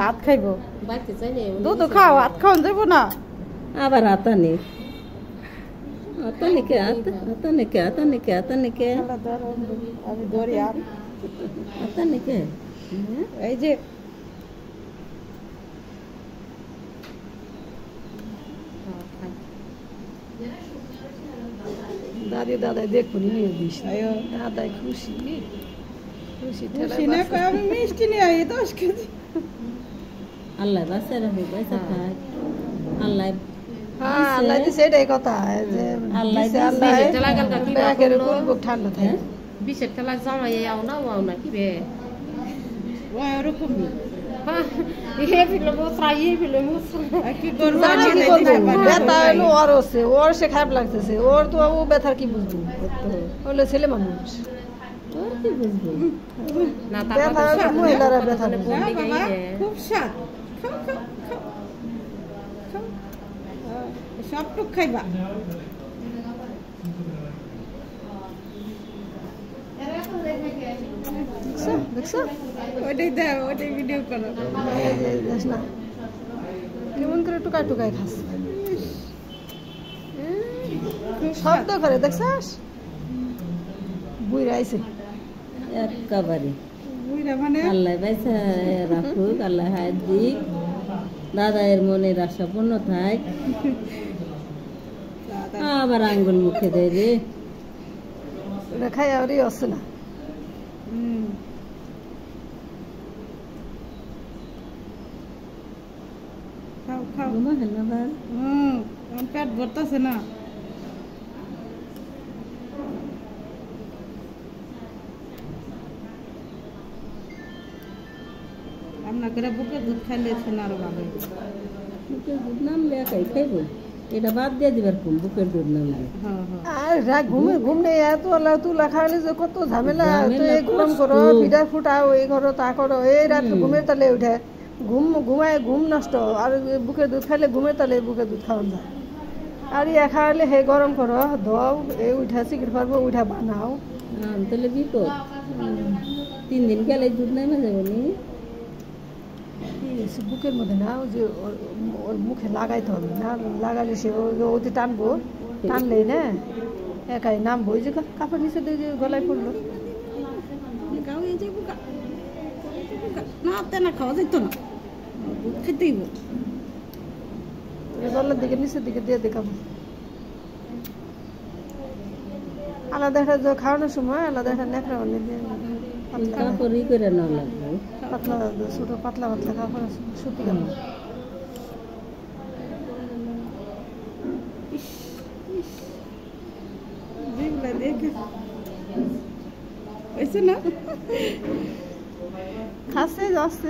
হাত খাইব দুধ খাও হাত খাওয়ান যাব না আবার আতা নেই আতা আমি ধরি আর এই যে দাদাই দেখুন নিয়ে দিস দাদাই খুশি আমি মিষ্টি নিয়ে আই 10 কেজি আল্লাহ বাসা রাখে পয়সা খায় আল্লাহ আল্লাহ দিছে এটাই কথা যে আল্লাহ ঠান্ডা থাকে বিশের ঠেলা জামাই আও না কি বে ওরকম ওর সে খারাপ লাগতেছে ওর তো ও ব্যথার কি বুঝবো বলে ছেলে মানুষ মহিলারা ব্যথা খুব স্বাদ সবটুক খাইবা দেখছো ওইটাই দাও ওইটাই ভিডিও করো না কেমন করে টুকাই টুকাই খাস শব্দ করে দেখছাস বুইরা আইছে একেবারে বুইরা মানে আল্লাহ পয়সা রাখুক আল্লাহ হায়াত দিক দাদায়ের মনের আশা পূর্ণ থাক আবার আঙ্গুল মুখে দেয় রে খাই আরই আসছে না খাও খাও পেট ভরতেছে না আপনাকে বুকের দুধ খাইলে আরো ভালো বুকের দুধ নামলে একাই খাইব এটা বাদ দিয়ে দিবার কম বুকের দুধ নামলে আর ঘুম নেই এত তুলা খাওয়ালে যে কত ঝামেলা তো এই গরম করো পিঠা ফুটাও এই করো তা করো এই রাত্রে ঘুমের তালে উঠে ঘুম নষ্ট আর বুকের দুধ খাইলে ঘুমের তালে বুকের দুধ খাওয়া যায় আর ইয়া খাওয়ালে হে গরম করো দাও এই উঠা চিকিট পারবো উঠা বানাও তাহলে বিপদ 3 দিন গেলে দুধ নেমে যাবে নি বুকের মধ্যে না যে ওর মুখে লাগাইতে হবে না লাগালে সে ওতে টানবো টানলেই না একাই নামবো ওই যে কাপড় নিচে দিয়ে গলায় পড়লো না তেনা খাওয়া যেত না দুধ খেতেই গলার দিকে নিচের দিকে দিয়ে দেখাবো আলাদা একটা খাওয়ানোর সময় আলাদা একটা ন্যাকড়া বানিয়ে দিয়ে কাপড়ই করে না লাগবে পাতলা ছোট পাতলা কাপড় সুতি কাপড় দেখে না খাচ্ছে যাচ্ছে